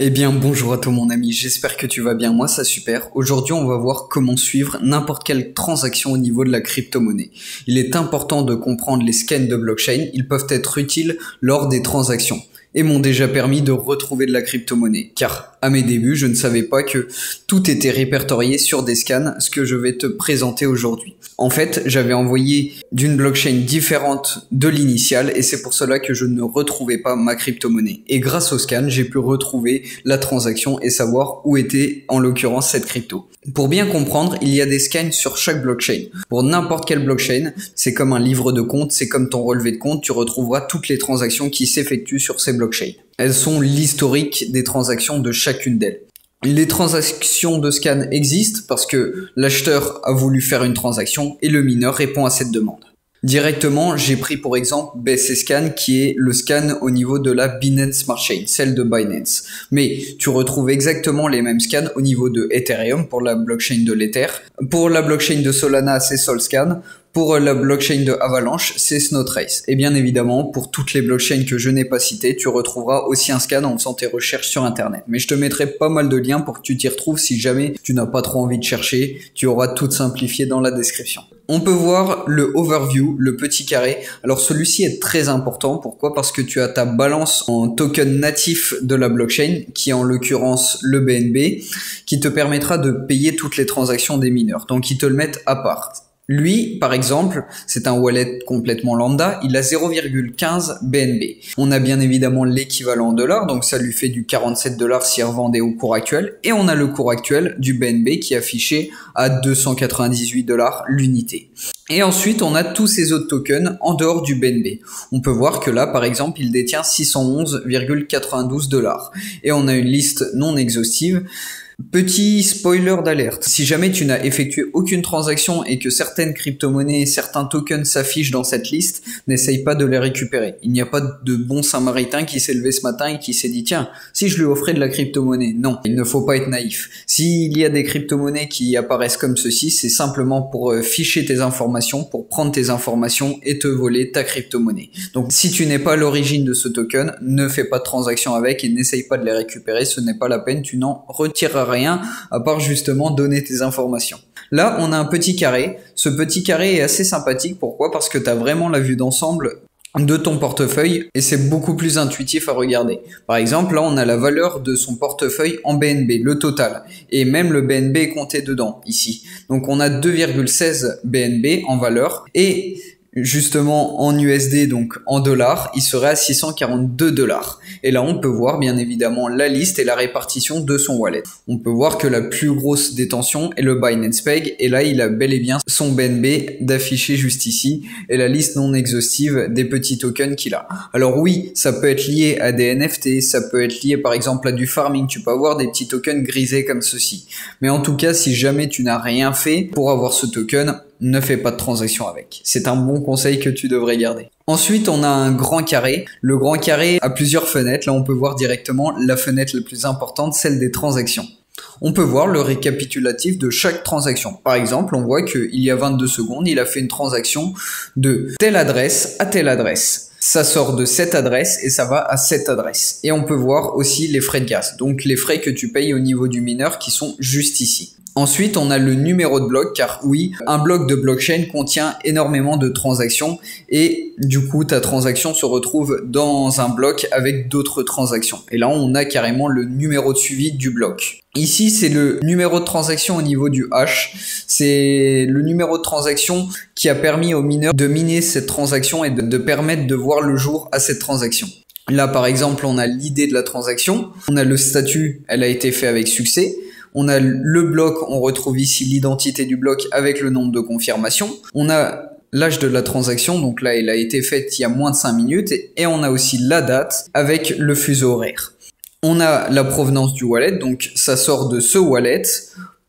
Eh bien bonjour à toi mon ami, j'espère que tu vas bien, moi ça super. Aujourd'hui on va voir comment suivre n'importe quelle transaction au niveau de la crypto-monnaie. Il est important de comprendre les scans de blockchain, ils peuvent être utiles lors des transactions et m'ont déjà permis de retrouver de la crypto-monnaie. Car à mes débuts, je ne savais pas que tout était répertorié sur des scans, ce que je vais te présenter aujourd'hui. En fait, j'avais envoyé d'une blockchain différente de l'initiale et c'est pour cela que je ne retrouvais pas ma crypto-monnaie. Et grâce au scan, j'ai pu retrouver la transaction et savoir où était en l'occurrence cette crypto. Pour bien comprendre, il y a des scans sur chaque blockchain. Pour n'importe quelle blockchain, c'est comme un livre de compte, c'est comme ton relevé de compte, tu retrouveras toutes les transactions qui s'effectuent sur ces blockchains. Elles sont l'historique des transactions de chacune d'elles. Les transactions de scan existent parce que l'acheteur a voulu faire une transaction et le mineur répond à cette demande. Directement, j'ai pris pour exemple BSC Scan qui est le scan au niveau de la Binance Smart Chain, celle de Binance. Mais tu retrouves exactement les mêmes scans au niveau de Ethereum pour la blockchain de l'Ether. Pour la blockchain de Solana, c'est SolScan. Pour la blockchain de Avalanche, c'est Snowtrace. Et bien évidemment, pour toutes les blockchains que je n'ai pas citées, tu retrouveras aussi un scan en faisant tes recherches sur Internet. Mais je te mettrai pas mal de liens pour que tu t'y retrouves si jamais tu n'as pas trop envie de chercher. Tu auras tout simplifié dans la description. On peut voir le overview, le petit carré. Alors celui-ci est très important. Pourquoi? Parce que tu as ta balance en token natif de la blockchain, qui est en l'occurrence le BNB, qui te permettra de payer toutes les transactions des mineurs. Donc ils te le mettent à part. Lui, par exemple, c'est un wallet complètement lambda, il a 0,15 BNB. On a bien évidemment l'équivalent en dollars, donc ça lui fait du 47 $ s'il revendait au cours actuel. Et on a le cours actuel du BNB qui est affiché à 298 $ l'unité. Et ensuite, on a tous ces autres tokens en dehors du BNB. On peut voir que là, par exemple, il détient 611,92 $. Et on a une liste non exhaustive. Petit spoiler d'alerte, si jamais tu n'as effectué aucune transaction et que certaines crypto-monnaies et certains tokens s'affichent dans cette liste, n'essaye pas de les récupérer. Il n'y a pas de bon Samaritain qui s'est levé ce matin et qui s'est dit tiens, si je lui offrais de la crypto-monnaie. Non, il ne faut pas être naïf. S'il y a des crypto-monnaies qui apparaissent comme ceci, c'est simplement pour ficher tes informations, pour prendre tes informations et te voler ta crypto-monnaie. Donc si tu n'es pas à l'origine de ce token, ne fais pas de transaction avec et n'essaye pas de les récupérer, ce n'est pas la peine, tu n'en retireras rien à part justement donner tes informations. Là, on a un petit carré. Ce petit carré est assez sympathique. Pourquoi? Parce que tu as vraiment la vue d'ensemble de ton portefeuille et c'est beaucoup plus intuitif à regarder. Par exemple, là, on a la valeur de son portefeuille en BNB, le total. Et même le BNB est compté dedans, ici. Donc, on a 2,16 BNB en valeur et justement en USD, donc en dollars, il serait à 642 $. Et là, on peut voir bien évidemment la liste et la répartition de son wallet. On peut voir que la plus grosse détention est le Binance Peg et là, il a bel et bien son BNB d'afficher juste ici et la liste non exhaustive des petits tokens qu'il a. Alors oui, ça peut être lié à des NFT, ça peut être lié par exemple à du farming, tu peux avoir des petits tokens grisés comme ceci. Mais en tout cas, si jamais tu n'as rien fait pour avoir ce token, ne fais pas de transaction avec. C'est un bon conseil que tu devrais garder. Ensuite, on a un grand carré. Le grand carré a plusieurs fenêtres. Là, on peut voir directement la fenêtre la plus importante, celle des transactions. On peut voir le récapitulatif de chaque transaction. Par exemple, on voit qu'il y a 22 secondes, il a fait une transaction de telle adresse à telle adresse. Ça sort de cette adresse et ça va à cette adresse. Et on peut voir aussi les frais de gaz, donc les frais que tu payes au niveau du mineur qui sont juste ici. Ensuite, on a le numéro de bloc, car oui, un bloc de blockchain contient énormément de transactions et du coup, ta transaction se retrouve dans un bloc avec d'autres transactions. Et là, on a carrément le numéro de suivi du bloc. Ici, c'est le numéro de transaction au niveau du hash. C'est le numéro de transaction qui a permis aux mineurs de miner cette transaction et de permettre de voir le jour à cette transaction. Là, par exemple, on a l'idée de la transaction. On a le statut, elle a été faite avec succès. On a le bloc, on retrouve ici l'identité du bloc avec le nombre de confirmations. On a l'âge de la transaction, donc là, elle a été faite il y a moins de 5 minutes. Et on a aussi la date avec le fuseau horaire. On a la provenance du wallet, donc ça sort de ce wallet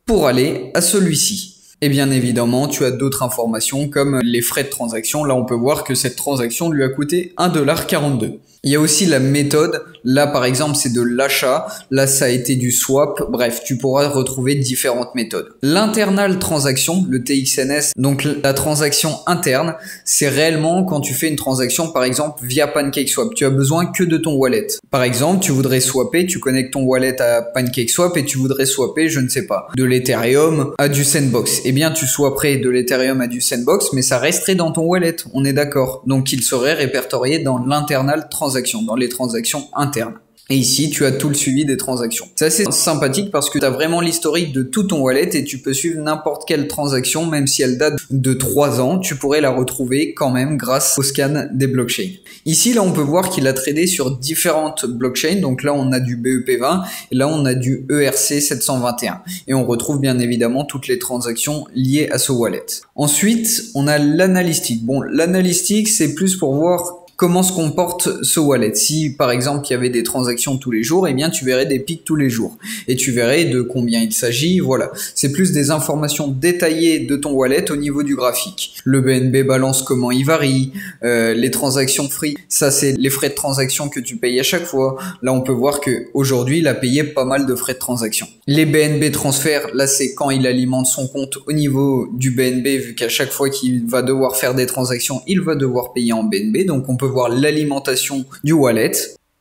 pour aller à celui-ci. Et bien évidemment, tu as d'autres informations comme les frais de transaction. Là, on peut voir que cette transaction lui a coûté 1,42 $. Il y a aussi la méthode. Là, par exemple, c'est de l'achat. Là, ça a été du swap. Bref, tu pourras retrouver différentes méthodes. L'internal transaction, le TXNS, donc la transaction interne, c'est réellement quand tu fais une transaction, par exemple, via PancakeSwap. Tu as besoin que de ton wallet. Par exemple, tu voudrais swapper, tu connectes ton wallet à PancakeSwap et tu voudrais swapper, je ne sais pas, de l'Ethereum à du Sandbox. Eh bien, tu swapperais de l'Ethereum à du Sandbox, mais ça resterait dans ton wallet. On est d'accord. Donc, il serait répertorié dans l'internal transaction, dans les transactions internes. Et ici, tu as tout le suivi des transactions. C'est assez sympathique parce que tu as vraiment l'historique de tout ton wallet et tu peux suivre n'importe quelle transaction, même si elle date de 3 ans, tu pourrais la retrouver quand même grâce au scan des blockchains. Ici, là, on peut voir qu'il a tradé sur différentes blockchains. Donc là, on a du BEP20 et là, on a du ERC721. Et on retrouve bien évidemment toutes les transactions liées à ce wallet. Ensuite, on a l'analystique. Bon, l'analystique, c'est plus pour voir comment se comporte ce wallet. Si par exemple il y avait des transactions tous les jours, eh bien tu verrais des pics tous les jours et tu verrais de combien il s'agit. Voilà, c'est plus des informations détaillées de ton wallet au niveau du graphique. Le BNB balance, comment il varie, les transactions free, ça c'est les frais de transaction que tu payes à chaque fois. Là on peut voir que aujourd'hui il a payé pas mal de frais de transaction. Les BNB transferts, là c'est quand il alimente son compte au niveau du BNB, vu qu'à chaque fois qu'il va devoir faire des transactions, il va devoir payer en BNB. Donc on peut voir l'alimentation du wallet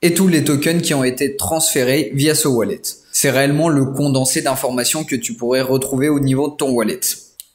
et tous les tokens qui ont été transférés via ce wallet. C'est réellement le condensé d'informations que tu pourrais retrouver au niveau de ton wallet.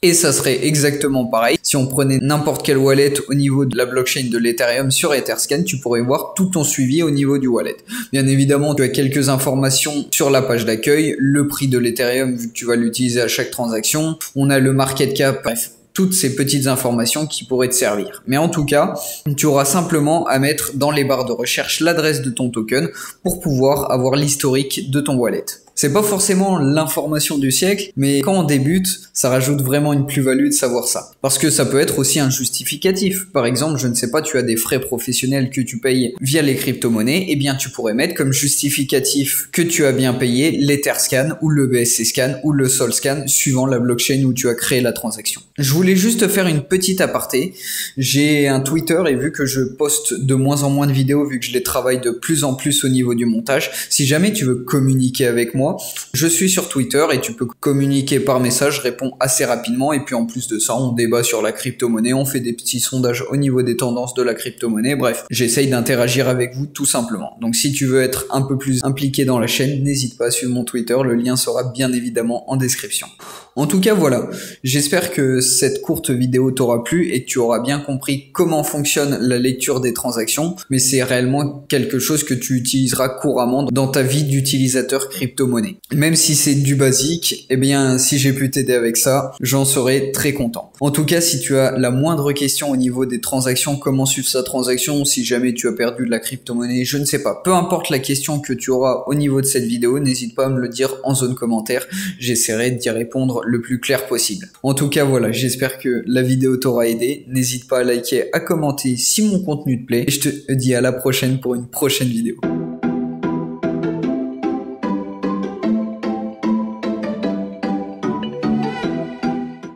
Et ça serait exactement pareil. Si on prenait n'importe quel wallet au niveau de la blockchain de l'Ethereum sur Etherscan, tu pourrais voir tout ton suivi au niveau du wallet. Bien évidemment, tu as quelques informations sur la page d'accueil, le prix de l'Ethereum vu que tu vas l'utiliser à chaque transaction. On a le market cap, bref, toutes ces petites informations qui pourraient te servir. Mais en tout cas, tu auras simplement à mettre dans les barres de recherche l'adresse de ton token pour pouvoir avoir l'historique de ton wallet. C'est pas forcément l'information du siècle, mais quand on débute, ça rajoute vraiment une plus-value de savoir ça. Parce que ça peut être aussi un justificatif. Par exemple, je ne sais pas, tu as des frais professionnels que tu payes via les crypto-monnaies, eh bien tu pourrais mettre comme justificatif que tu as bien payé l'Etherscan ou le BSC Scan ou le Solscan suivant la blockchain où tu as créé la transaction. Je voulais juste faire une petite aparté. J'ai un Twitter et vu que je poste de moins en moins de vidéos, vu que je les travaille de plus en plus au niveau du montage, si jamais tu veux communiquer avec moi, je suis sur Twitter et tu peux communiquer par message, je réponds assez rapidement et puis en plus de ça, on débat sur la crypto-monnaie, on fait des petits sondages au niveau des tendances de la crypto-monnaie, bref, j'essaye d'interagir avec vous tout simplement. Donc si tu veux être un peu plus impliqué dans la chaîne, n'hésite pas à suivre mon Twitter, le lien sera bien évidemment en description. En tout cas, voilà, j'espère que cette courte vidéo t'aura plu et que tu auras bien compris comment fonctionne la lecture des transactions, mais c'est réellement quelque chose que tu utiliseras couramment dans ta vie d'utilisateur crypto-monnaie. Même si c'est du basique, eh bien, si j'ai pu t'aider avec ça, j'en serai très content. En tout cas, si tu as la moindre question au niveau des transactions, comment suivre sa transaction, si jamais tu as perdu de la crypto-monnaie, je ne sais pas, peu importe la question que tu auras au niveau de cette vidéo, n'hésite pas à me le dire en zone commentaire, j'essaierai d'y répondre le plus clair possible. En tout cas, voilà, j'espère que la vidéo t'aura aidé. N'hésite pas à liker, à commenter si mon contenu te plaît. Et je te dis à la prochaine pour une prochaine vidéo.